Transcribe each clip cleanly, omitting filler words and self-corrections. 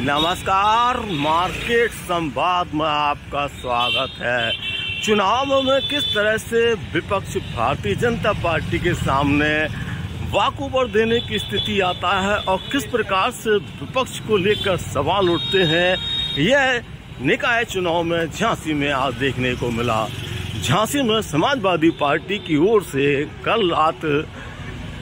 नमस्कार, मार्केट संवाद में आपका स्वागत है। चुनाव में किस तरह से विपक्ष भारतीय जनता पार्टी के सामने वाकओवर देने की स्थिति आता है और किस प्रकार से विपक्ष को लेकर सवाल उठते हैं, यह निकाय चुनाव में झांसी में आज देखने को मिला। झांसी में समाजवादी पार्टी की ओर से कल रात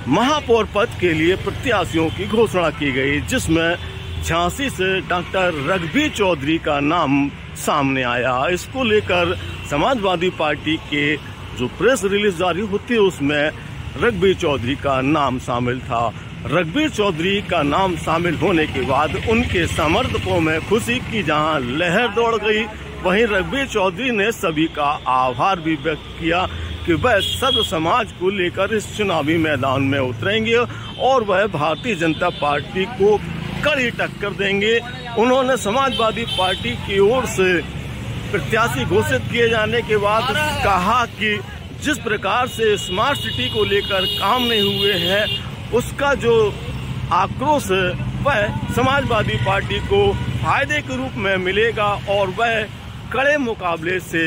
महापौर पद के लिए प्रत्याशियों की घोषणा की गई, जिसमें झांसी से डॉक्टर रघुबीर चौधरी का नाम सामने आया। इसको लेकर समाजवादी पार्टी के जो प्रेस रिलीज जारी होती है उसमें रघुबीर चौधरी का नाम शामिल था। रघुबीर चौधरी का नाम शामिल होने के बाद उनके समर्थकों में खुशी की जहां लहर दौड़ गई, वहीं रघुबीर चौधरी ने सभी का आभार भी व्यक्त किया कि वह सर्व समाज को लेकर इस चुनावी मैदान में उतरेंगे और वह भारतीय जनता पार्टी को कड़ी टक्कर देंगे। उन्होंने समाजवादी पार्टी की ओर से प्रत्याशी घोषित किए जाने के बाद कहा कि जिस प्रकार से स्मार्ट सिटी को लेकर काम नहीं हुए हैं, उसका जो आक्रोश है वह समाजवादी पार्टी को फायदे के रूप में मिलेगा और वह कड़े मुकाबले से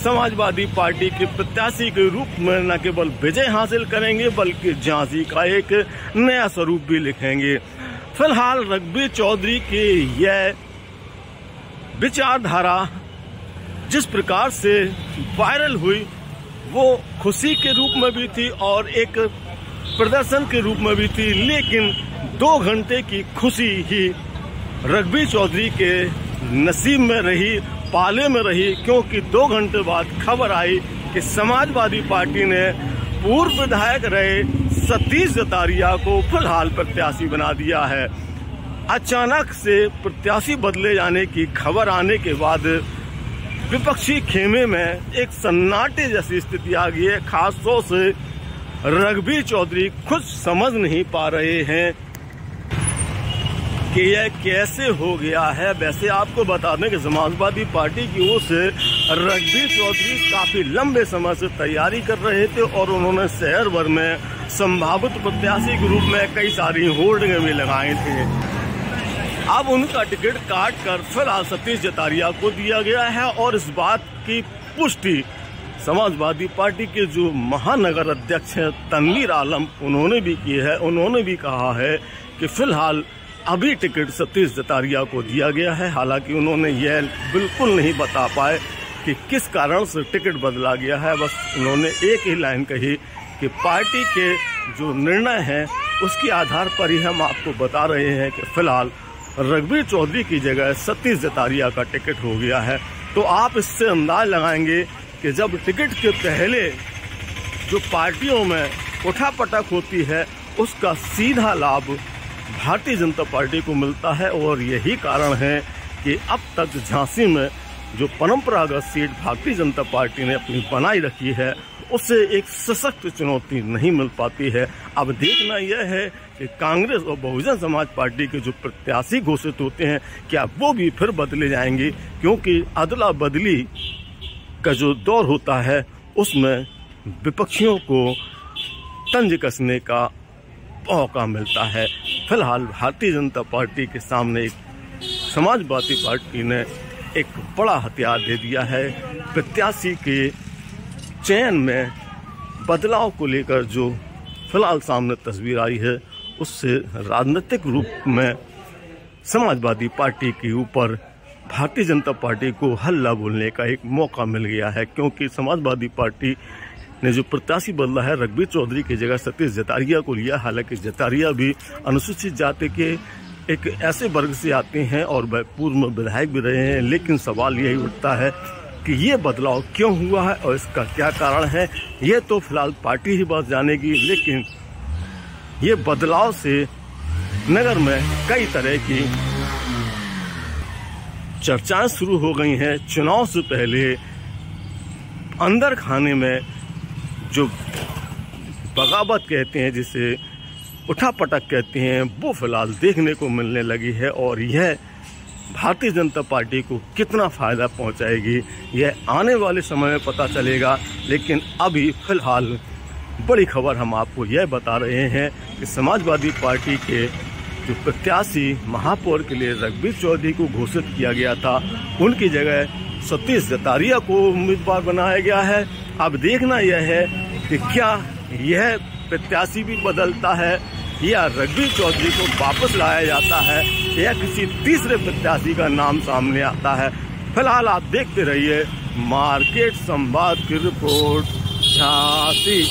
समाजवादी पार्टी के प्रत्याशी के रूप में न केवल विजय हासिल करेंगे बल्कि झांसी का एक नया स्वरूप भी लिखेंगे। फिलहाल रघुबीर चौधरी की यह विचारधारा जिस प्रकार से वायरल हुई वो खुशी के रूप में भी थी और एक प्रदर्शन के रूप में भी थी, लेकिन 2 घंटे की खुशी ही रघुबीर चौधरी के नसीब में रही, पाले में रही, क्योंकि 2 घंटे बाद खबर आई कि समाजवादी पार्टी ने पूर्व विधायक रहे सतीश जतारिया को फिलहाल प्रत्याशी बना दिया है। अचानक से प्रत्याशी बदले जाने की खबर आने के बाद विपक्षी खेमे में एक सन्नाटे जैसी स्थिति आ गई है। खास तौर से रघुबीर चौधरी खुद समझ नहीं पा रहे हैं कि यह कैसे हो गया है। वैसे आपको बता दें कि समाजवादी पार्टी की ओर से रघुबीर चौधरी काफी लंबे समय से तैयारी कर रहे थे और उन्होंने शहर भर में संभावित प्रत्याशी के रूप में कई सारी होर्डिंग भी लगाए थे। अब उनका टिकट काट कर फिलहाल सतीश जतारिया को दिया गया है और इस बात की पुष्टि समाजवादी पार्टी के जो महानगर अध्यक्ष हैं तनवीर आलम, उन्होंने भी की है। उन्होंने भी कहा है कि फिलहाल अभी टिकट सतीश जतारिया को दिया गया है। हालांकि उन्होंने यह बिल्कुल नहीं बता पाए कि किस कारण से टिकट बदला गया है। बस उन्होंने एक ही लाइन कही कि पार्टी के जो निर्णय हैं उसके आधार पर ही हम आपको बता रहे हैं कि फिलहाल रघुबीर चौधरी की जगह सतीश जतारिया का टिकट हो गया है। तो आप इससे अंदाज लगाएंगे कि जब टिकट के पहले जो पार्टियों में उठापटक होती है उसका सीधा लाभ भारतीय जनता पार्टी को मिलता है और यही कारण है कि अब तक झांसी में जो परंपरागत सीट भारतीय जनता पार्टी ने अपनी बनाई रखी है उससे एक सशक्त चुनौती नहीं मिल पाती है। अब देखना यह है कि कांग्रेस और बहुजन समाज पार्टी के जो प्रत्याशी घोषित होते हैं क्या वो भी फिर बदले जाएंगे, क्योंकि अदला बदली का जो दौर होता है उसमें विपक्षियों को तंज कसने का मौका मिलता है। फिलहाल भारतीय जनता पार्टी के सामने समाजवादी पार्टी ने एक बड़ा हथियार दे दिया है। प्रत्याशी के चयन में बदलाव को लेकर जो फिलहाल सामने तस्वीर आई है उससे राजनीतिक रूप में समाजवादी पार्टी के ऊपर भारतीय जनता पार्टी को हल्ला बोलने का एक मौका मिल गया है, क्योंकि समाजवादी पार्टी ने जो प्रत्याशी बदला है रघुबीर चौधरी की जगह सतीश जतारिया को लिया। हालांकि जतारिया भी अनुसूचित जाति के एक ऐसे वर्ग से आते हैं और वह पूर्व में विधायक भी रहे हैं, लेकिन सवाल यही उठता है कि ये बदलाव क्यों हुआ है और इसका क्या कारण है। ये तो फिलहाल पार्टी ही बात जानेगी, लेकिन ये बदलाव से नगर में कई तरह की चर्चाएं शुरू हो गई हैं। चुनाव से पहले अंदर खाने में जो बगावत कहते हैं, जिसे उठापटक कहते हैं, वो फिलहाल देखने को मिलने लगी है और यह भारतीय जनता पार्टी को कितना फायदा पहुंचाएगी यह आने वाले समय में पता चलेगा। लेकिन अभी फिलहाल बड़ी खबर हम आपको यह बता रहे हैं कि समाजवादी पार्टी के जो प्रत्याशी महापौर के लिए रघुवीर चौधरी को घोषित किया गया था, उनकी जगह सतीश जतारिया को उम्मीदवार बनाया गया है। अब देखना यह है कि क्या यह प्रत्याशी भी बदलता है या रघुवीर चौधरी को वापस लाया जाता है या किसी तीसरे प्रत्याशी का नाम सामने आता है। फिलहाल आप देखते रहिए मार्केट संवाद की रिपोर्ट झांसी।